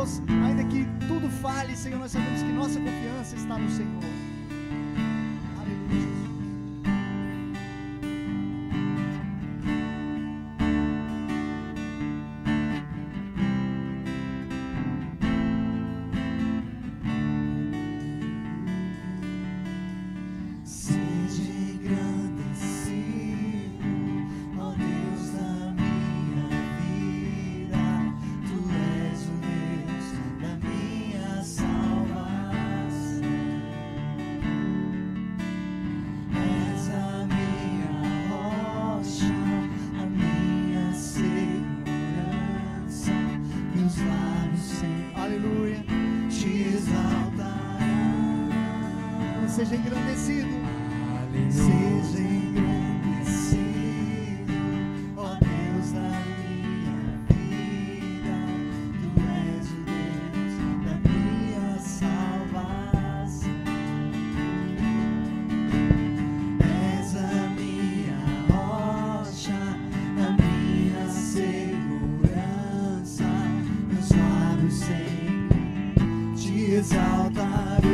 Deus, ainda que tudo fale, Senhor, nós sabemos que nossa confiança está no Senhor. Aleluia, Jesus. Seja engrandecido, seja engrandecido, ó Deus da minha vida, Tu és o Deus da minha salvação, és a minha rocha, a minha segurança, meus lábios sempre te exaltarão.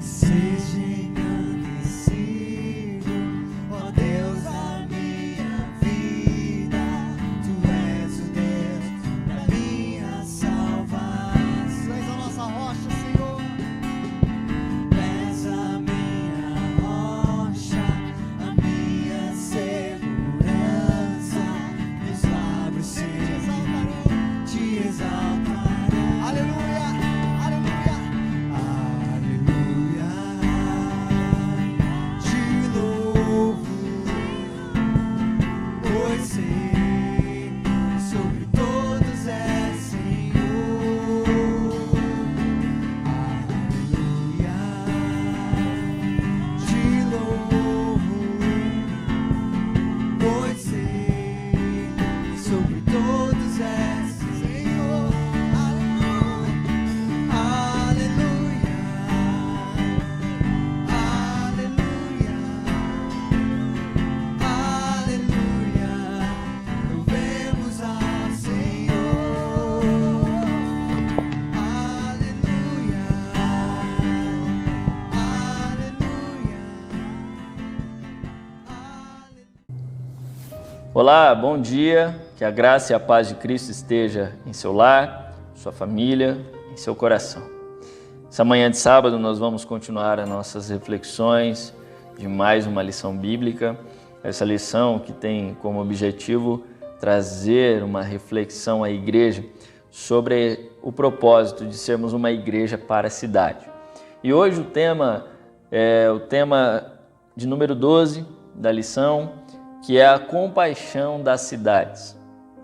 Seja engrandecido, ó Deus da minha vida, Tu és o Deus da minha salvação. És a nossa rocha, Senhor. És a minha rocha, a minha segurança, meus lábios sempre te exaltarão. Aleluia. Olá, bom dia, que a graça e a paz de Cristo esteja em seu lar, sua família, em seu coração. Essa manhã de sábado nós vamos continuar as nossas reflexões de mais uma lição bíblica, essa lição que tem como objetivo trazer uma reflexão à igreja sobre o propósito de sermos uma igreja para a cidade. E hoje o tema é o tema de número 12 da lição, que é a compaixão das cidades.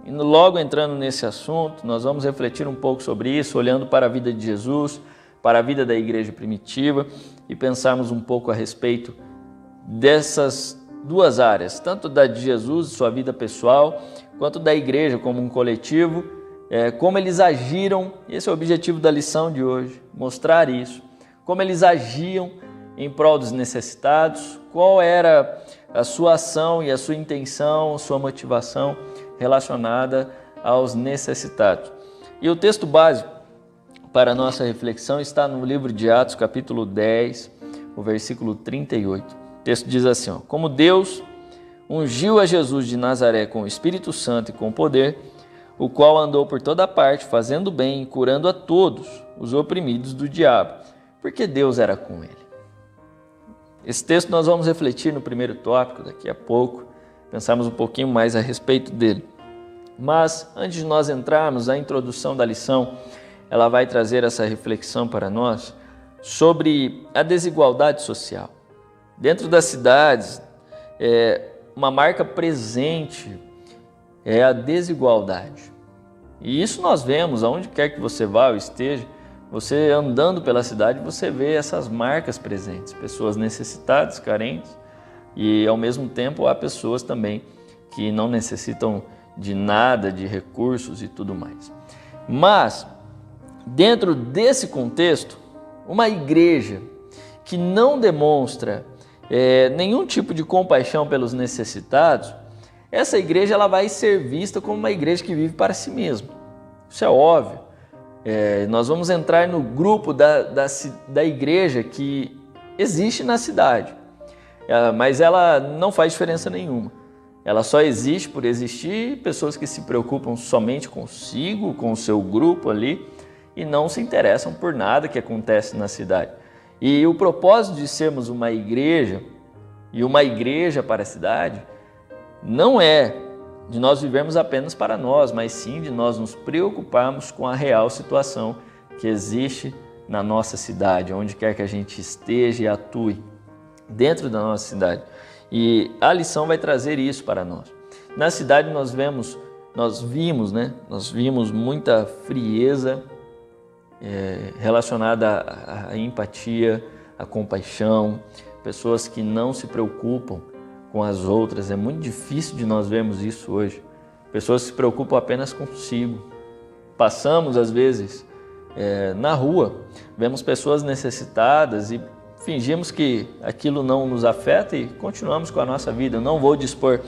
E logo entrando nesse assunto, nós vamos refletir um pouco sobre isso, olhando para a vida de Jesus, para a vida da igreja primitiva e pensarmos um pouco a respeito dessas duas áreas, tanto da de Jesus, sua vida pessoal, quanto da igreja como um coletivo, como eles agiram. Esse é o objetivo da lição de hoje, mostrar isso, como eles agiam em prol dos necessitados, qual era a sua ação e a sua intenção, sua motivação relacionada aos necessitados. E o texto básico para a nossa reflexão está no livro de Atos, capítulo 10, o versículo 38. O texto diz assim, como Deus ungiu a Jesus de Nazaré com o Espírito Santo e com poder, o qual andou por toda parte, fazendo bem e curando a todos os oprimidos do diabo, porque Deus era com ele. Esse texto nós vamos refletir no primeiro tópico daqui a pouco, pensarmos um pouquinho mais a respeito dele. Mas antes de nós entrarmos, a introdução da lição, ela vai trazer essa reflexão para nós sobre a desigualdade social. Dentro das cidades, uma marca presente é a desigualdade. E isso nós vemos aonde quer que você vá ou esteja, você andando pela cidade, você vê essas marcas presentes, pessoas necessitadas, carentes, e ao mesmo tempo há pessoas também que não necessitam de nada, de recursos e tudo mais. Mas, dentro desse contexto, uma igreja que não demonstra nenhum tipo de compaixão pelos necessitados, essa igreja ela vai ser vista como uma igreja que vive para si mesma. Isso é óbvio. Nós vamos entrar no grupo da igreja que existe na cidade, mas ela não faz diferença nenhuma. Ela só existe por existir, pessoas que se preocupam somente consigo, com o seu grupo ali, e não se interessam por nada que acontece na cidade. E o propósito de sermos uma igreja, e uma igreja para a cidade, não é de nós vivermos apenas para nós, mas sim de nós nos preocuparmos com a real situação que existe na nossa cidade, onde quer que a gente esteja e atue dentro da nossa cidade. E a lição vai trazer isso para nós. Na cidade nós vimos muita frieza relacionada à empatia, à compaixão, pessoas que não se preocupam com as outras. É muito difícil de nós vermos isso hoje. Pessoas que se preocupam apenas consigo. Passamos às vezes na rua, vemos pessoas necessitadas e fingimos que aquilo não nos afeta e continuamos com a nossa vida. Eu não vou dispor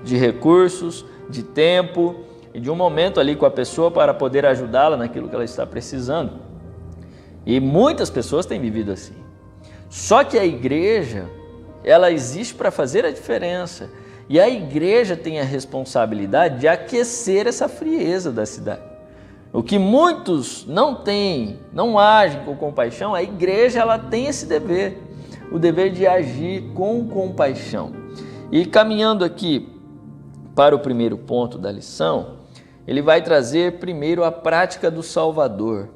de recursos, de tempo e de um momento ali com a pessoa para poder ajudá-la naquilo que ela está precisando. E muitas pessoas têm vivido assim. Só que a igreja, ela existe para fazer a diferença. E a igreja tem a responsabilidade de aquecer essa frieza da cidade. O que muitos não têm, não agem com compaixão, a igreja ela tem esse dever, o dever de agir com compaixão. E caminhando aqui para o primeiro ponto da lição, ele vai trazer primeiro a prática do Salvador.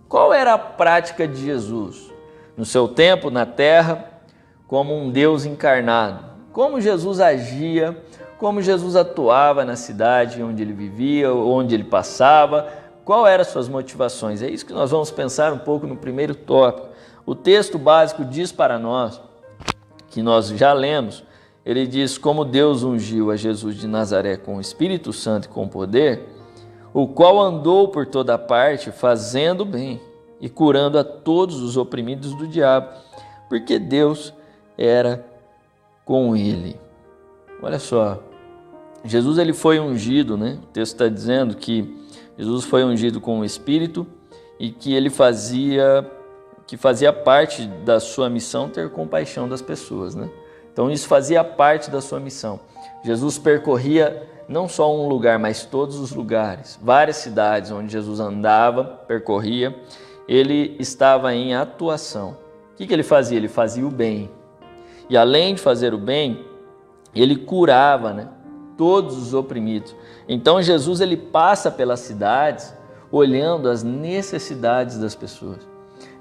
Qual era a prática de Jesus? No seu tempo na terra, como um Deus encarnado. Como Jesus agia, como Jesus atuava na cidade onde ele vivia, onde ele passava, qual eram as suas motivações. É isso que nós vamos pensar um pouco no primeiro tópico. O texto básico diz para nós, que nós já lemos, ele diz: como Deus ungiu a Jesus de Nazaré com o Espírito Santo e com poder, o qual andou por toda parte fazendo bem e curando a todos os oprimidos do diabo, porque Deus era com ele. Olha só, Jesus ele foi ungido, né? O texto está dizendo que Jesus foi ungido com o Espírito e que ele fazia parte da sua missão ter compaixão das pessoas, né? Então isso fazia parte da sua missão. Jesus percorria não só um lugar, mas todos os lugares, várias cidades onde Jesus andava, percorria, ele estava em atuação. O que ele fazia? Ele fazia o bem. E além de fazer o bem, ele curava, né, todos os oprimidos. Então Jesus ele passa pelas cidades olhando as necessidades das pessoas.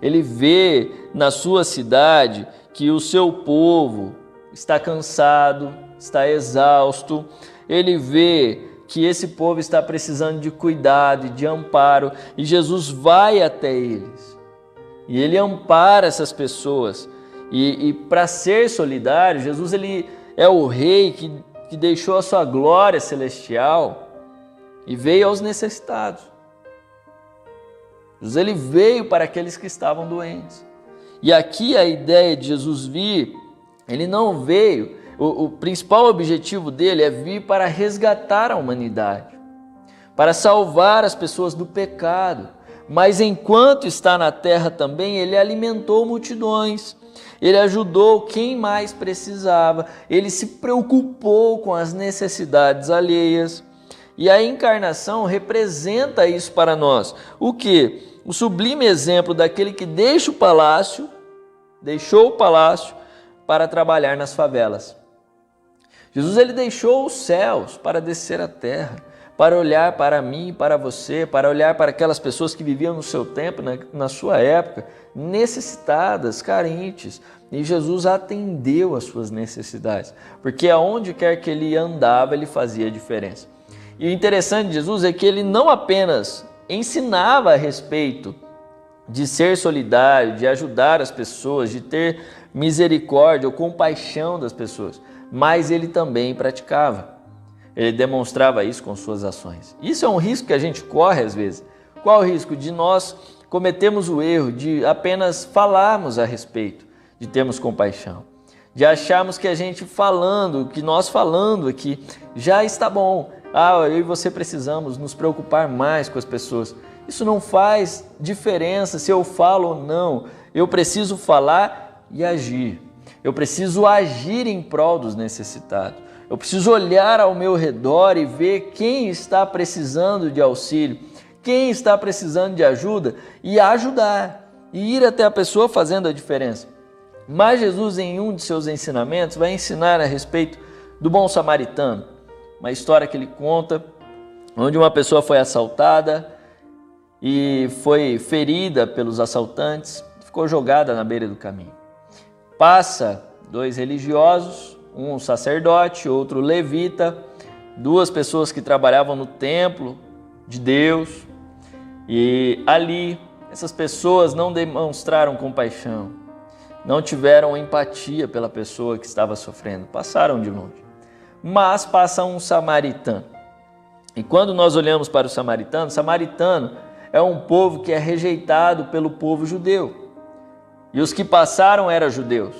Ele vê na sua cidade que o seu povo está cansado, está exausto. Ele vê que esse povo está precisando de cuidado e de amparo, e Jesus vai até eles. E ele ampara essas pessoas. E para ser solidário, Jesus ele é o rei que deixou a sua glória celestial e veio aos necessitados. Jesus ele veio para aqueles que estavam doentes. E aqui a ideia de Jesus vir, ele não veio, o principal objetivo dele é vir para resgatar a humanidade, para salvar as pessoas do pecado. Mas enquanto está na terra também, ele alimentou multidões. Ele ajudou quem mais precisava, ele se preocupou com as necessidades alheias. E a encarnação representa isso para nós. O quê? O sublime exemplo daquele que deixou o palácio para trabalhar nas favelas. Jesus, ele deixou os céus para descer à terra, para olhar para mim e para você, para olhar para aquelas pessoas que viviam no seu tempo, na sua época, necessitadas, carentes. E Jesus atendeu às suas necessidades, porque aonde quer que ele andava, ele fazia diferença. E o interessante de Jesus é que ele não apenas ensinava a respeito de ser solidário, de ajudar as pessoas, de ter misericórdia ou compaixão das pessoas, mas ele também praticava. Ele demonstrava isso com suas ações. Isso é um risco que a gente corre às vezes. Qual o risco? De nós cometermos o erro de apenas falarmos a respeito, de termos compaixão, de acharmos que a gente falando, que nós falando aqui, já está bom. Eu e você precisamos nos preocupar mais com as pessoas. Isso não faz diferença se eu falo ou não. Eu preciso falar e agir. Eu preciso agir em prol dos necessitados. Eu preciso olhar ao meu redor e ver quem está precisando de auxílio, quem está precisando de ajuda e ajudar. E ir até a pessoa fazendo a diferença. Mas Jesus, em um de seus ensinamentos, vai ensinar a respeito do bom samaritano. Uma história que ele conta, onde uma pessoa foi assaltada e foi ferida pelos assaltantes, ficou jogada na beira do caminho. Passa 2 religiosos, um sacerdote, outro levita, 2 pessoas que trabalhavam no templo de Deus, e ali essas pessoas não demonstraram compaixão, não tiveram empatia pela pessoa que estava sofrendo, passaram de longe. Mas passa um samaritano. E quando nós olhamos para o samaritano é um povo que é rejeitado pelo povo judeu. E os que passaram eram judeus,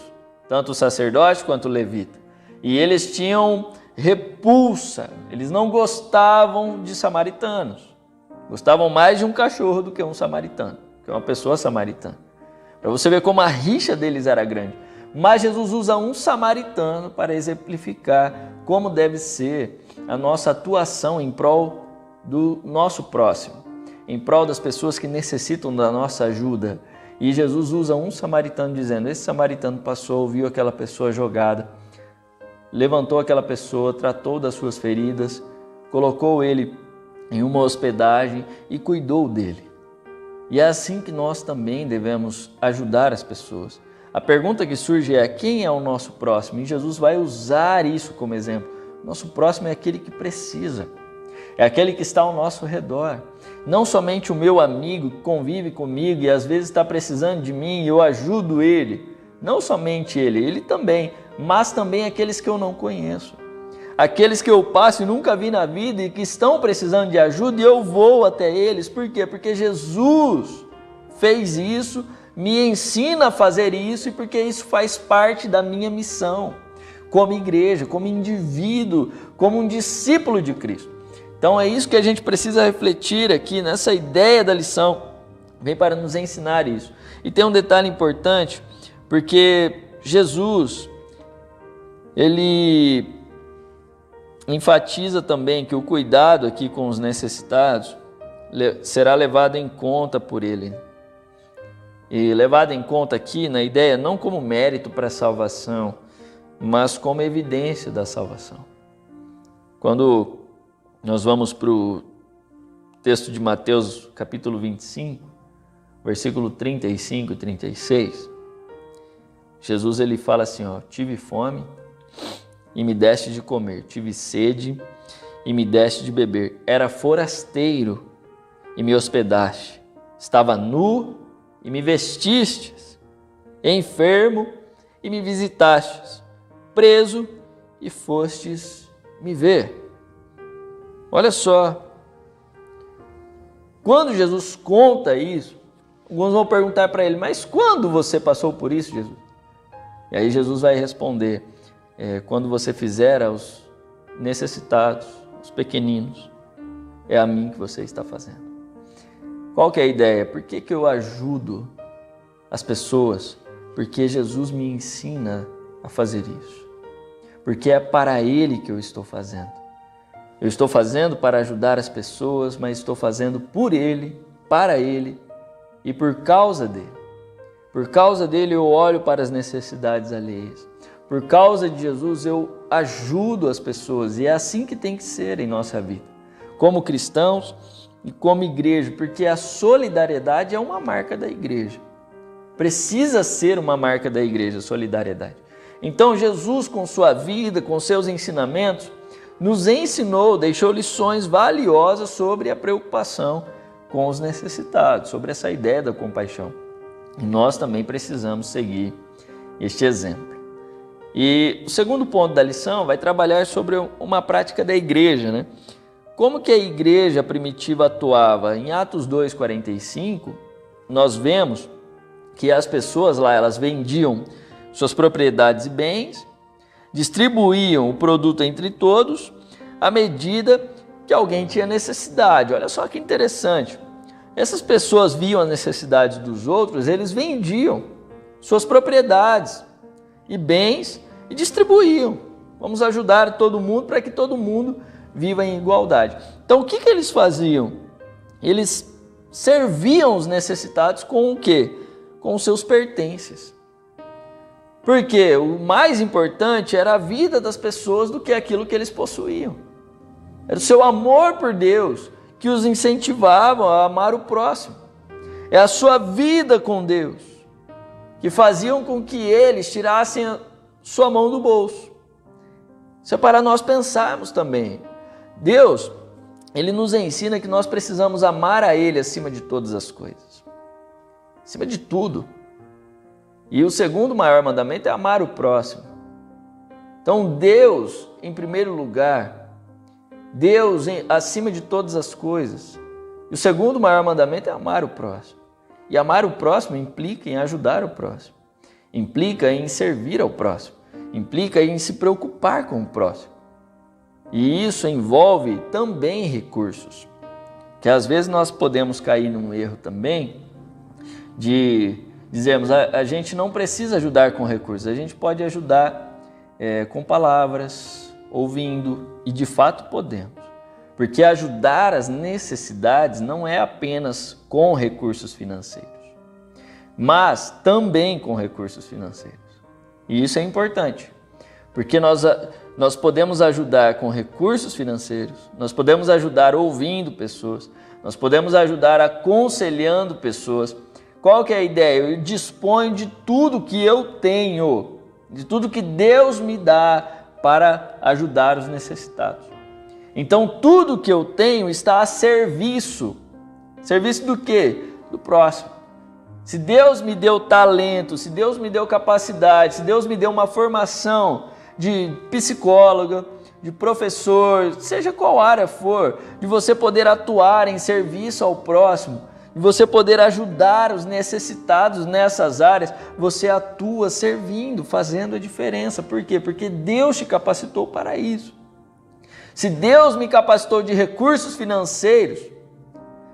tanto o sacerdote quanto o levita. E eles tinham repulsa, eles não gostavam de samaritanos. Gostavam mais de um cachorro do que um samaritano, que é uma pessoa samaritana. Para você ver como a rixa deles era grande. Mas Jesus usa um samaritano para exemplificar como deve ser a nossa atuação em prol do nosso próximo, em prol das pessoas que necessitam da nossa ajuda. E Jesus usa um samaritano dizendo, esse samaritano passou, viu aquela pessoa jogada, levantou aquela pessoa, tratou das suas feridas, colocou ele em uma hospedagem e cuidou dele. E é assim que nós também devemos ajudar as pessoas. A pergunta que surge é, quem é o nosso próximo? E Jesus vai usar isso como exemplo. Nosso próximo é aquele que precisa, é aquele que está ao nosso redor. Não somente o meu amigo que convive comigo e às vezes está precisando de mim e eu ajudo ele. Não somente ele também, mas também aqueles que eu não conheço. Aqueles que eu passo e nunca vi na vida e que estão precisando de ajuda e eu vou até eles. Por quê? Porque Jesus fez isso, me ensina a fazer isso e porque isso faz parte da minha missão como igreja, como indivíduo, como um discípulo de Cristo. Então é isso que a gente precisa refletir aqui nessa ideia da lição, vem para nos ensinar isso. E tem um detalhe importante, porque Jesus, ele enfatiza também que o cuidado aqui com os necessitados será levado em conta por ele. E levado em conta aqui na ideia não como mérito para a salvação, mas como evidência da salvação. Quando nós vamos para o texto de Mateus, capítulo 25, versículo 35 e 36, Jesus ele fala assim, tive fome e me deste de comer, tive sede e me deste de beber, era forasteiro e me hospedaste, estava nu e me vestistes, enfermo e me visitastes, preso e fostes me ver. Olha só, quando Jesus conta isso, alguns vão perguntar para ele, mas quando você passou por isso, Jesus? E aí Jesus vai responder, quando você fizer aos necessitados, aos pequeninos, é a mim que você está fazendo. Qual que é a ideia? Por que eu ajudo as pessoas? Porque Jesus me ensina a fazer isso. Porque é para Ele que eu estou fazendo. Eu estou fazendo para ajudar as pessoas, mas estou fazendo por Ele, para Ele e por causa dele. Por causa dele eu olho para as necessidades alheias. Por causa de Jesus eu ajudo as pessoas e é assim que tem que ser em nossa vida. Como cristãos e como igreja, porque a solidariedade é uma marca da igreja. Precisa ser uma marca da igreja, a solidariedade. Então Jesus, com sua vida, com seus ensinamentos, nos ensinou, deixou lições valiosas sobre a preocupação com os necessitados, sobre essa ideia da compaixão. E nós também precisamos seguir este exemplo. E o segundo ponto da lição vai trabalhar sobre uma prática da igreja, né? Como que a igreja primitiva atuava? Em Atos 2:45, nós vemos que as pessoas lá, elas vendiam suas propriedades e bens, distribuíam o produto entre todos à medida que alguém tinha necessidade. Olha só que interessante. Essas pessoas viam as necessidades dos outros, eles vendiam suas propriedades e bens e distribuíam. Vamos ajudar todo mundo para que todo mundo viva em igualdade. Então o que eles faziam? Eles serviam os necessitados com o quê? Com os seus pertences. Porque o mais importante era a vida das pessoas do que aquilo que eles possuíam. Era o seu amor por Deus que os incentivavam a amar o próximo. É a sua vida com Deus que faziam com que eles tirassem a sua mão do bolso. Isso é para nós pensarmos também. Deus, Ele nos ensina que nós precisamos amar a Ele acima de todas as coisas. Acima de tudo. E o segundo maior mandamento é amar o próximo. Então Deus, em primeiro lugar, Deus acima de todas as coisas. E o segundo maior mandamento é amar o próximo. E amar o próximo implica em ajudar o próximo. Implica em servir ao próximo. Implica em se preocupar com o próximo. E isso envolve também recursos. Que às vezes nós podemos cair num erro também de dizermos, a gente não precisa ajudar com recursos, a gente pode ajudar com palavras, ouvindo, e de fato podemos. Porque ajudar as necessidades não é apenas com recursos financeiros, mas também com recursos financeiros. E isso é importante, porque nós podemos ajudar com recursos financeiros, nós podemos ajudar ouvindo pessoas, nós podemos ajudar aconselhando pessoas. Qual que é a ideia? Eu disponho de tudo que eu tenho, de tudo que Deus me dá para ajudar os necessitados. Então tudo que eu tenho está a serviço. Serviço do quê? Do próximo. Se Deus me deu talento, se Deus me deu capacidade, se Deus me deu uma formação de psicóloga, de professor, seja qual área for, de você poder atuar em serviço ao próximo, de você poder ajudar os necessitados nessas áreas, você atua servindo, fazendo a diferença. Por quê? Porque Deus te capacitou para isso. Se Deus me capacitou de recursos financeiros,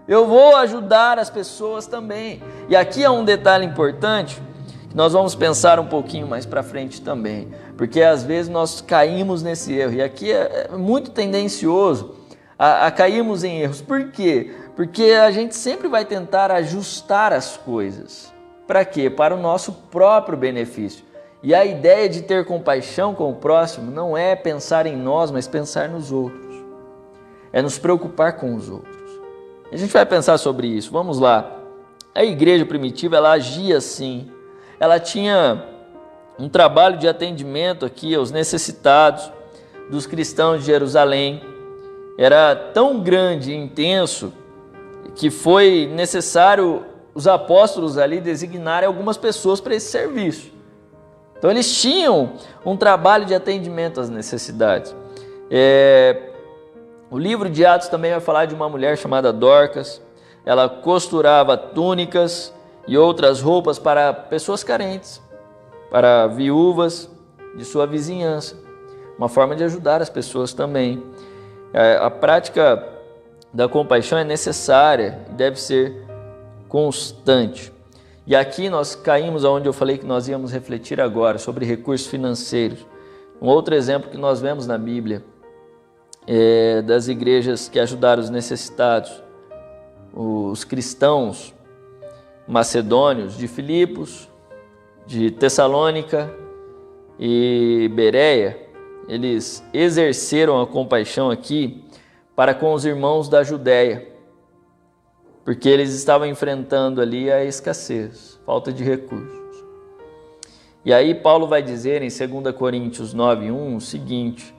eu vou ajudar as pessoas também. E aqui há um detalhe importante, que nós vamos pensar um pouquinho mais para frente também, porque às vezes nós caímos nesse erro, e aqui é muito tendencioso a cairmos em erros. Por quê? Porque a gente sempre vai tentar ajustar as coisas. Para quê? Para o nosso próprio benefício. E a ideia de ter compaixão com o próximo não é pensar em nós, mas pensar nos outros. É nos preocupar com os outros. A gente vai pensar sobre isso. Vamos lá. A igreja primitiva, ela agia assim. Ela tinha um trabalho de atendimento aqui aos necessitados dos cristãos de Jerusalém. Era tão grande e intenso que foi necessário os apóstolos ali designarem algumas pessoas para esse serviço. Então eles tinham um trabalho de atendimento às necessidades. O livro de Atos também vai falar de uma mulher chamada Dorcas. Ela costurava túnicas e outras roupas para pessoas carentes, para viúvas de sua vizinhança. Uma forma de ajudar as pessoas também. A prática da compaixão é necessária e deve ser constante. E aqui nós caímos aonde eu falei que nós íamos refletir agora, sobre recursos financeiros. Um outro exemplo que nós vemos na Bíblia das igrejas que ajudaram os necessitados, os cristãos macedônios de Filipos, de Tessalônica e Bereia, eles exerceram a compaixão aqui para com os irmãos da Judéia, porque eles estavam enfrentando ali a escassez, falta de recursos. E aí Paulo vai dizer em 2 Coríntios 9:1 o seguinte: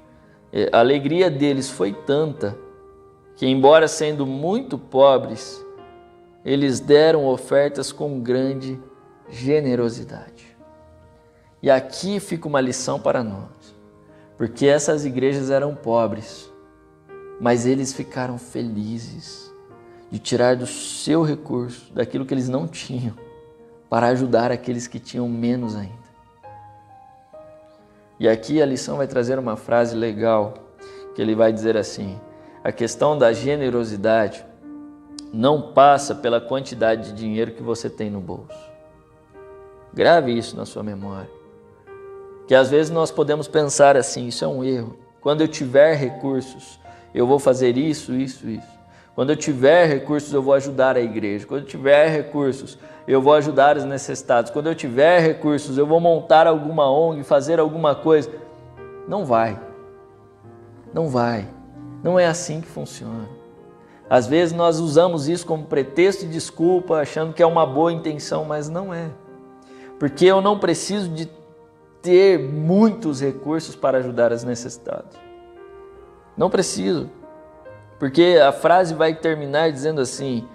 a alegria deles foi tanta que, embora sendo muito pobres, eles deram ofertas com grande generosidade. E aqui fica uma lição para nós, porque essas igrejas eram pobres, mas eles ficaram felizes de tirar do seu recurso, daquilo que eles não tinham, para ajudar aqueles que tinham menos ainda. E aqui a lição vai trazer uma frase legal, que ele vai dizer assim: a questão da generosidade não passa pela quantidade de dinheiro que você tem no bolso. Grave isso na sua memória. Que às vezes nós podemos pensar assim, isso é um erro. Quando eu tiver recursos, eu vou fazer isso, isso, isso. Quando eu tiver recursos, eu vou ajudar a igreja. Quando eu tiver recursos, eu vou ajudar os necessitados. Quando eu tiver recursos, eu vou montar alguma ONG, fazer alguma coisa. Não vai. Não vai. Não é assim que funciona. Às vezes nós usamos isso como pretexto e desculpa, achando que é uma boa intenção, mas não é. Porque eu não preciso de ter muitos recursos para ajudar os necessitados. Não preciso. Porque a frase vai terminar dizendo assim: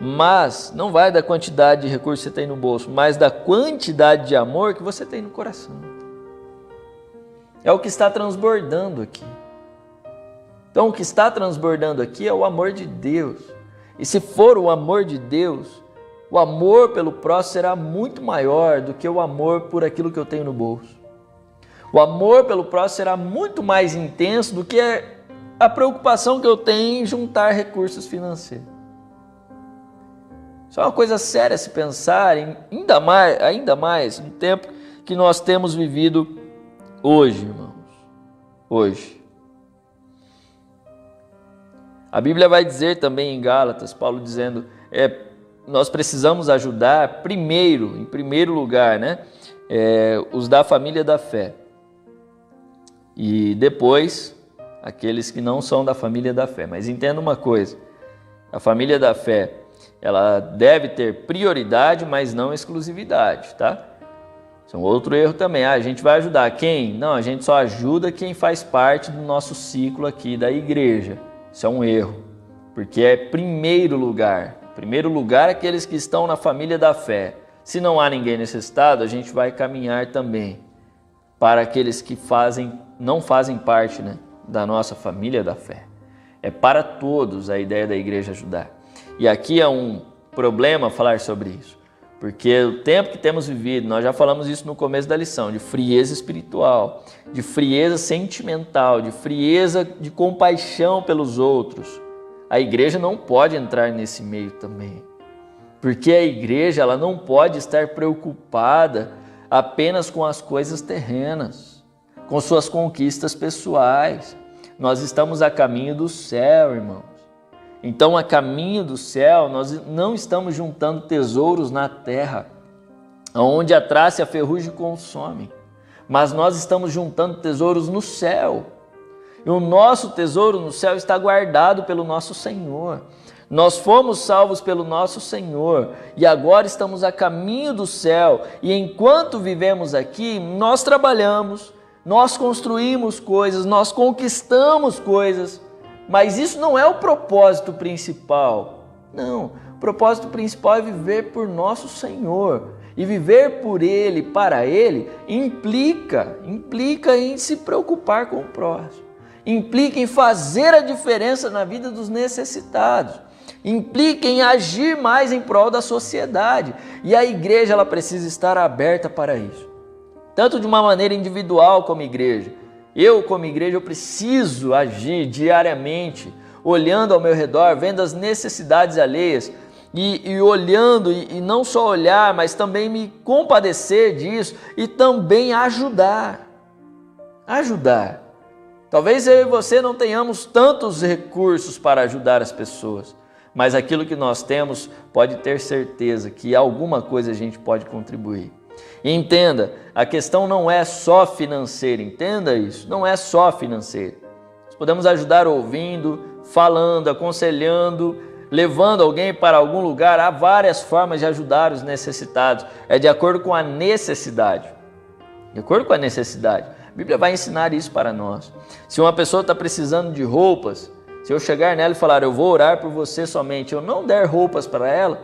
mas não vai da quantidade de recursos que você tem no bolso, mas da quantidade de amor que você tem no coração. É o que está transbordando aqui. Então o que está transbordando aqui é o amor de Deus. E se for o amor de Deus, o amor pelo próximo será muito maior do que o amor por aquilo que eu tenho no bolso. O amor pelo próximo será muito mais intenso do que a preocupação que eu tenho em juntar recursos financeiros. Isso é uma coisa séria a se pensar, ainda mais no tempo que nós temos vivido hoje, irmãos. Hoje. A Bíblia vai dizer também em Gálatas, Paulo dizendo, nós precisamos ajudar em primeiro lugar, os da família da fé. E depois, aqueles que não são da família da fé. Mas entenda uma coisa, a família da fé, ela deve ter prioridade, mas não exclusividade, tá? Isso é um outro erro também. A gente vai ajudar quem? Não, a gente só ajuda quem faz parte do nosso ciclo aqui da igreja. Isso é um erro, porque é primeiro lugar aqueles que estão na família da fé. Se não há ninguém necessitado, a gente vai caminhar também para aqueles que não fazem parte, da nossa família da fé. É para todos a ideia da igreja ajudar. E aqui é um problema falar sobre isso, porque o tempo que temos vivido, nós já falamos isso no começo da lição, de frieza espiritual, de frieza sentimental, de frieza de compaixão pelos outros. A igreja não pode entrar nesse meio também, porque a igreja ela não pode estar preocupada apenas com as coisas terrenas, com suas conquistas pessoais. Nós estamos a caminho do céu, irmãos. Então, a caminho do céu, nós não estamos juntando tesouros na terra, onde a traça e a ferrugem consomem, mas nós estamos juntando tesouros no céu. E o nosso tesouro no céu está guardado pelo nosso Senhor. Nós fomos salvos pelo nosso Senhor e agora estamos a caminho do céu. E enquanto vivemos aqui, nós trabalhamos, nós construímos coisas, nós conquistamos coisas, mas isso não é o propósito principal. Não, o propósito principal é viver por nosso Senhor. E viver por Ele, para Ele, implica em se preocupar com o próximo. Implica em fazer a diferença na vida dos necessitados. Implica em agir mais em prol da sociedade. E a igreja ela precisa estar aberta para isso. Tanto de uma maneira individual como igreja. Eu, como igreja, eu preciso agir diariamente, olhando ao meu redor, vendo as necessidades alheias e olhando, e não só olhar, mas também me compadecer disso e também ajudar. Ajudar. Talvez eu e você não tenhamos tantos recursos para ajudar as pessoas, mas aquilo que nós temos, pode ter certeza que alguma coisa a gente pode contribuir. E entenda, a questão não é só financeira, entenda isso, não é só financeira. Nós podemos ajudar ouvindo, falando, aconselhando, levando alguém para algum lugar. Há várias formas de ajudar os necessitados, é de acordo com a necessidade. De acordo com a necessidade. A Bíblia vai ensinar isso para nós. Se uma pessoa está precisando de roupas, se eu chegar nela e falar, eu vou orar por você somente, eu não der roupas para ela,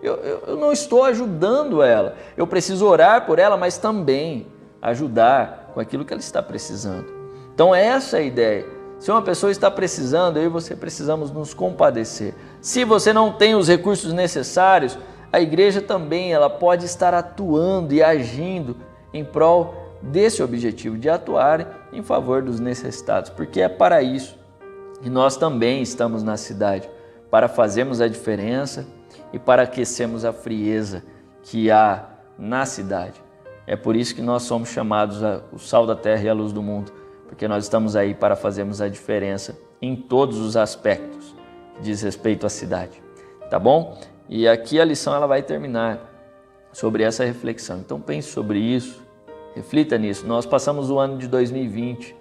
eu não estou ajudando ela. Eu preciso orar por ela, mas também ajudar com aquilo que ela está precisando. Então essa é a ideia. Se uma pessoa está precisando, eu e você precisamos nos compadecer. Se você não tem os recursos necessários, a igreja também ela pode estar atuando e agindo em prol desse objetivo, de atuar em favor dos necessitados, porque é para isso que nós também estamos na cidade, para fazermos a diferença e para aquecermos a frieza que há na cidade. É por isso que nós somos chamados o sal da terra e a luz do mundo, porque nós estamos aí para fazermos a diferença em todos os aspectos que diz respeito à cidade, tá bom? E aqui a lição ela vai terminar sobre essa reflexão, então pense sobre isso, reflita nisso. Nós passamos o ano de 2020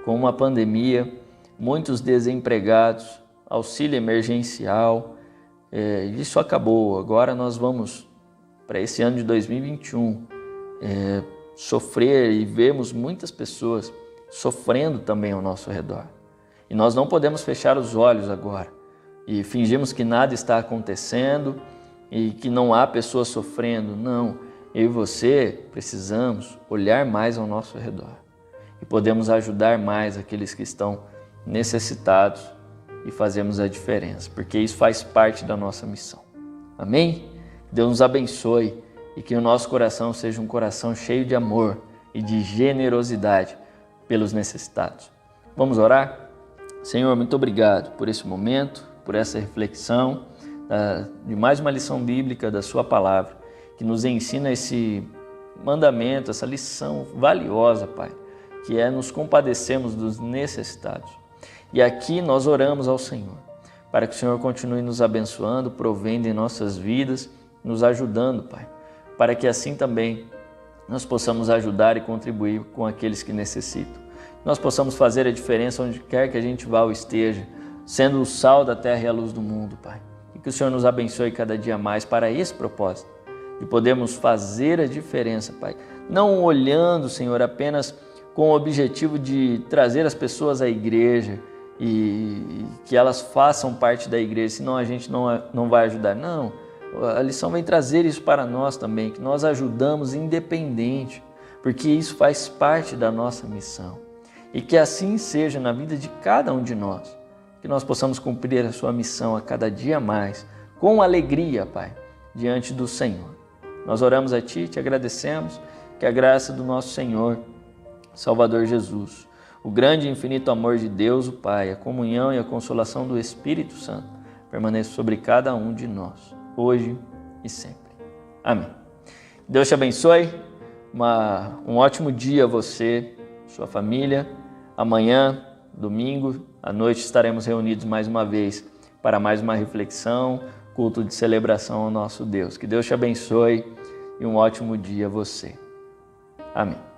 com uma pandemia, muitos desempregados, auxílio emergencial, isso acabou. Agora nós vamos para esse ano de 2021 sofrer e vemos muitas pessoas sofrendo também ao nosso redor. E nós não podemos fechar os olhos agora e fingirmos que nada está acontecendo e que não há pessoas sofrendo. Não, eu e você precisamos olhar mais ao nosso redor e podemos ajudar mais aqueles que estão necessitados e fazermos a diferença, porque isso faz parte da nossa missão. Amém? Deus nos abençoe e que o nosso coração seja um coração cheio de amor e de generosidade pelos necessitados. Vamos orar? Senhor, muito obrigado por esse momento, por essa reflexão, de mais uma lição bíblica da sua palavra, que nos ensina esse mandamento, essa lição valiosa, Pai, que é nos compadecermos dos necessitados. E aqui nós oramos ao Senhor, para que o Senhor continue nos abençoando, provendo em nossas vidas, nos ajudando, Pai, para que assim também nós possamos ajudar e contribuir com aqueles que necessitam. Nós possamos fazer a diferença onde quer que a gente vá ou esteja, sendo o sal da terra e a luz do mundo, Pai. E que o Senhor nos abençoe cada dia mais para esse propósito, de podermos fazer a diferença, Pai. Não olhando, Senhor, apenas com o objetivo de trazer as pessoas à igreja e que elas façam parte da igreja, senão a gente não vai ajudar. Não, a lição vem trazer isso para nós também, que nós ajudamos independente, porque isso faz parte da nossa missão. E que assim seja na vida de cada um de nós, que nós possamos cumprir a sua missão a cada dia mais, com alegria, Pai, diante do Senhor. Nós oramos a Ti, Te agradecemos, que a graça do nosso Senhor, Salvador Jesus, o grande e infinito amor de Deus, o Pai, a comunhão e a consolação do Espírito Santo permaneça sobre cada um de nós, hoje e sempre. Amém. Deus te abençoe, um ótimo dia a você, sua família. Amanhã, domingo, à noite, estaremos reunidos mais uma vez para mais uma reflexão, culto de celebração ao nosso Deus. Que Deus te abençoe e um ótimo dia a você. Amém.